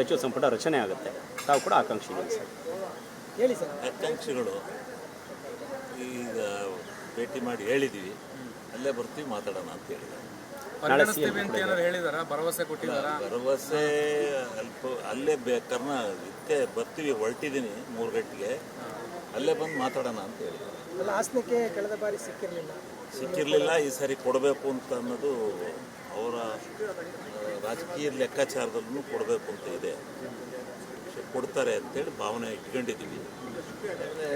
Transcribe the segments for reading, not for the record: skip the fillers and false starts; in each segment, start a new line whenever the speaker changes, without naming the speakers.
ಸಚಿವ ಸಂಪುಟ ರಚನೆ ಆಗುತ್ತೆ. ತಾವು ಕೂಡ ಆಕಾಂಕ್ಷಿಗಳು ಸರ್.
ಹೇಳಿ ಸರ್.
ಆಕಾಂಕ್ಷಿಗಳು ಈಗ ಭೇಟಿ ಮಾಡಿ ಹೇಳಿದ್ದೀವಿ, ಅಲ್ಲೇ ಬರ್ತೀವಿ ಮಾತಾಡೋಣ ಅಂತ ಹೇಳಿದ್ದಾರೆ.
ಭರವಸೆ ಕೊಟ್ಟಿದ್ದಾರಾ?
ಭರವಸೆ ಅಲ್ಲೇ ಇದಕ್ಕೆ ಬರ್ತೀವಿ, ಹೊರಟಿದ್ದೀನಿ 3 ಗಂಟೆಗೆ, ಅಲ್ಲೇ ಬಂದು ಮಾತಾಡೋಣ ಅಂತ ಹೇಳಿದ್ದಾರೆ.
ಅಲ್ಲ, ಹಾಸನಕ್ಕೆ ಕಳೆದ ಬಾರಿ
ಸಿಕ್ಕಿರಲಿಲ್ಲ. ಈ ಸಾರಿ ಕೊಡಬೇಕು ಅಂತ ಅನ್ನೋದು ಅವರ ರಾಜಕೀಯ ಲೆಕ್ಕಾಚಾರದಲ್ಲೂ ಕೊಡಬೇಕು ಅಂತ ಇದೆ. ಕೊಡ್ತಾರೆ ಅಂತೇಳಿ ಭಾವನೆ ಇಟ್ಕೊಂಡಿದ್ದೀವಿ. ಆದರೆ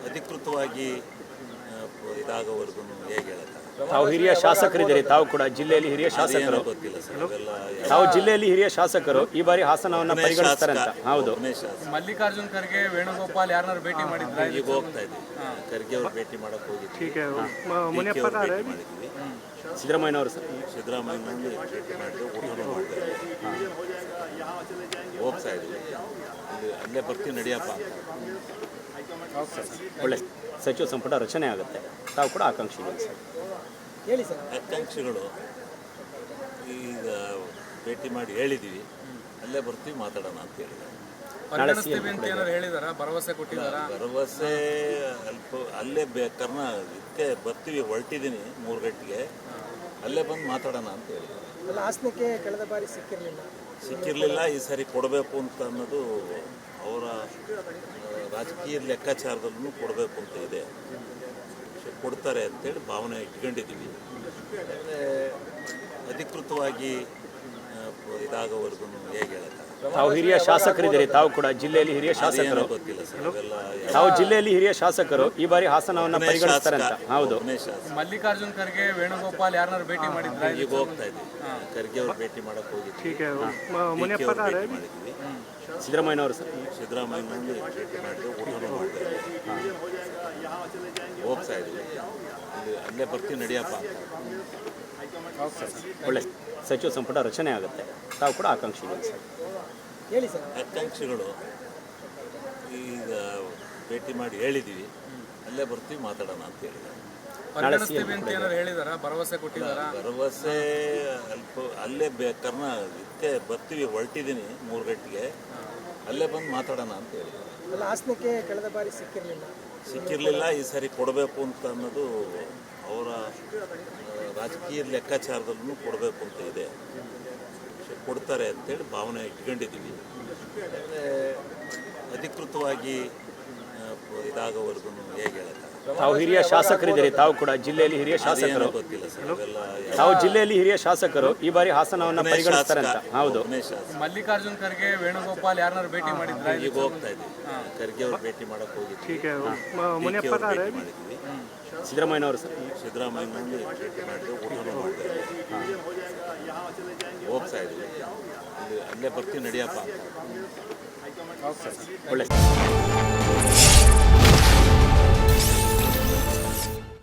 ಅಧಿಕೃತವಾಗಿ ಇದಾಗೋವರೆಗೂ ಹೇಗೆ ಹೇಳೋಕ್ಕಾಗಲ್ಲ.
ತಾವು ಹಿರಿಯ ಶಾಸಕರಿದ್ದೀರಿ, ತಾವು ಕೂಡ ಜಿಲ್ಲೆಯಲ್ಲಿ ಹಿರಿಯ ಶಾಸಕರು.
ಗೊತ್ತಿಲ್ಲ ಸರ್, ಅವೆಲ್ಲ
ತಾವು ಜಿಲ್ಲೆಯಲ್ಲಿ ಹಿರಿಯ ಶಾಸಕರು, ಈ ಬಾರಿ ಹಾಸನವನ್ನು ಪರಿಗಣಿಸ್ತಾರೆ ಅಂತ. ಹೌದು.
ಮಲ್ಲಿಕಾರ್ಜುನ್ ಖರ್ಗೆ, ವೇಣುಗೋಪಾಲ್ ಯಾರನ್ನಾರು ಭೇಟಿ ಮಾಡಿದ್ರೆ?
ಈಗ ಹೋಗ್ತಾ ಇದ್ದೀವಿ, ಖರ್ಗೆ ಅವ್ರು ಭೇಟಿ ಮಾಡಕ್ಕೆ ಹೋಗಿದ್ವಿ.
ಸಿದ್ದರಾಮಯ್ಯನವರು ಸರ್,
ಸಿದ್ದರಾಮಯ್ಯನವ್ರು ಭೇಟಿ ಮಾಡಿದ್ರು, ಊಟನೂ ಮಾಡಿದ್ರು. ಹೋಗ್ತಾ ಇದ್ದೀವಿ, ಅಲ್ಲೇ ಬರ್ತೀವಿ ನಡಿಯಪ್ಪ ಅಂತ.
ಒಳ್ಳೆ ಸಚಿವ ಸಂಪುಟ ರಚನೆ ಆಗುತ್ತೆ. ತಾವು ಕೂಡ ಆಕಾಂಕ್ಷಿಗಳು ಸರ್.
ಹೇಳಿ ಸರ್.
ಆಕಾಂಕ್ಷಿಗಳು ಈಗ ಭೇಟಿ ಮಾಡಿ ಹೇಳಿದ್ದೀವಿ, ಅಲ್ಲೇ ಬರ್ತೀವಿ ಮಾತಾಡೋಣ ಅಂತ ಹೇಳಿದ್ದಾರೆ.
ಭರವಸೆ ಕೊಟ್ಟಿದ್ದಾರಾ?
ಭರವಸೆ ಅಲ್ಲೇ ಇದಕ್ಕೆ ಬರ್ತೀವಿ, ಹೊರಟಿದ್ದೀನಿ 3 ಗಂಟೆಗೆ, ಅಲ್ಲೇ ಬಂದು ಮಾತಾಡೋಣ ಅಂತ ಹೇಳಿದ್ದಾರೆ.
ಅಲ್ಲ, ಹಾಸನಕ್ಕೆ ಕಳೆದ ಬಾರಿ
ಸಿಕ್ಕಿರಲಿಲ್ಲ. ಈ ಸಾರಿ ಕೊಡಬೇಕು ಅಂತ ಅನ್ನೋದು ಅವರ ರಾಜಕೀಯ ಲೆಕ್ಕಾಚಾರದಲ್ಲೂ ಕೊಡಬೇಕು ಅಂತ ಇದೆ. ಕೊಡ್ತಾರೆ ಅಂತೇಳಿ ಭಾವನೆ ಇಟ್ಕೊಂಡಿದ್ದೀವಿ. ಆದರೆ ಅಧಿಕೃತವಾಗಿ ಇದಾಗೋವರೆಗೂ ಹೇಗೆ ಹೇಳೋಕ್ಕಾಗಲ್ಲ.
ತಾವು ಹಿರಿಯ ಶಾಸಕರಿದ್ದೀರಿ, ತಾವು ಕೂಡ ಜಿಲ್ಲೆಯಲ್ಲಿ ಹಿರಿಯ ಶಾಸಕರು.
ಗೊತ್ತಿಲ್ಲ ಸರ್, ಅವೆಲ್ಲ
ತಾವು ಜಿಲ್ಲೆಯಲ್ಲಿ ಹಿರಿಯ ಶಾಸಕರು, ಈ ಬಾರಿ ಹಾಸನವನ್ನು ಪರಿಗಣಿಸ್ತಾರೆ ಅಂತ. ಹೌದು.
ಮಲ್ಲಿಕಾರ್ಜುನ್ ಖರ್ಗೆ, ವೇಣುಗೋಪಾಲ್ ಯಾರನ್ನಾರು ಭೇಟಿ ಮಾಡಿದ್ರೆ?
ಈಗ ಹೋಗ್ತಾ ಇದ್ದೀವಿ, ಖರ್ಗೆ ಅವ್ರು ಭೇಟಿ ಮಾಡಕ್ಕೆ ಹೋಗಿದ್ವಿ.
ಸಿದ್ದರಾಮಯ್ಯನವರು ಸರ್,
ಸಿದ್ದರಾಮಯ್ಯನವ್ರು ಭೇಟಿ ಮಾಡಿದ್ರು, ಊಟನೂ ಮಾಡಿದ್ರು. ಹೋಗ್ತಾ ಇದ್ದೀವಿ, ಅಲ್ಲೇ ಬರ್ತೀವಿ ನಡಿಯಪ್ಪ ಅಂತ.
ಒಳ್ಳೆ ಸಚಿವ ಸಂಪುಟ ರಚನೆ ಆಗುತ್ತೆ. ತಾವು ಕೂಡ ಆಕಾಂಕ್ಷಿಗಳು ಸರ್.
ಹೇಳಿ ಸರ್.
ಆಕಾಂಕ್ಷಿಗಳು ಈಗ ಭೇಟಿ ಮಾಡಿ ಹೇಳಿದ್ದೀವಿ, ಅಲ್ಲೇ ಬರ್ತೀವಿ ಮಾತಾಡೋಣ ಅಂತ ಹೇಳಿದ್ದಾರೆ.
ಭರವಸೆ ಕೊಟ್ಟಿದ್ದಾರಾ?
ಭರವಸೆ ಅಲ್ಲೇ ಇದಕ್ಕೆ ಬರ್ತೀವಿ, ಹೊರಟಿದ್ದೀನಿ 3 ಗಂಟೆಗೆ, ಅಲ್ಲೇ ಬಂದು ಮಾತಾಡೋಣ ಅಂತ ಹೇಳಿದ್ದಾರೆ.
ಅಲ್ಲ, ಹಾಸನಕ್ಕೆ ಕಳೆದ ಬಾರಿ
ಸಿಕ್ಕಿರಲಿಲ್ಲ. ಈ ಸಾರಿ ಕೊಡಬೇಕು ಅಂತ ಅನ್ನೋದು ಅವರ ರಾಜಕೀಯ ಲೆಕ್ಕಾಚಾರದಲ್ಲೂ ಕೊಡಬೇಕು ಅಂತ ಇದೆ. ಕೊಡ್ತಾರೆ ಅಂತೇಳಿ ಭಾವನೆ ಇಟ್ಕೊಂಡಿದ್ದೀವಿ. ಆದರೆ ಅಧಿಕೃತವಾಗಿ ಇದಾಗೋವರೆಗೂ ಹೇಗೆ ಹೇಳೋಕ್ಕಾಗಲ್ಲ.
ತಾವು ಹಿರಿಯ ಶಾಸಕರಿದ್ದೀರಿ, ತಾವು ಕೂಡ ಜಿಲ್ಲೆಯಲ್ಲಿ ಹಿರಿಯ ಶಾಸಕರು.
ಗೊತ್ತಿಲ್ಲ ಸರ್, ಅವೆಲ್ಲ
ತಾವು ಜಿಲ್ಲೆಯಲ್ಲಿ ಹಿರಿಯ ಶಾಸಕರು, ಈ ಬಾರಿ ಹಾಸನವನ್ನು ಪರಿಗಣಿಸ್ತಾರೆ ಅಂತ. ಹೌದು.
ಮಲ್ಲಿಕಾರ್ಜುನ್ ಖರ್ಗೆ, ವೇಣುಗೋಪಾಲ್ ಯಾರನ್ನಾರು ಭೇಟಿ ಮಾಡಿದ್ರೆ?
ಈಗ ಹೋಗ್ತಾ ಇದ್ದೀವಿ, ಖರ್ಗೆ ಅವ್ರು ಭೇಟಿ ಮಾಡಕ್ಕೆ ಹೋಗಿದ್ವಿ.
ಸಿದ್ದರಾಮಯ್ಯನವರು ಸರ್,
ಸಿದ್ದರಾಮಯ್ಯನವ್ರು ಭೇಟಿ ಮಾಡಿದ್ರು, ಊಟನೂ ಮಾಡಿದ್ರು. ಹೋಗ್ತಾ ಇದ್ದೀವಿ, ಅಲ್ಲೇ ಬರ್ತೀವಿ ನಡಿಯಪ್ಪ ಅಂತ.
ಒಳ್ಳೆ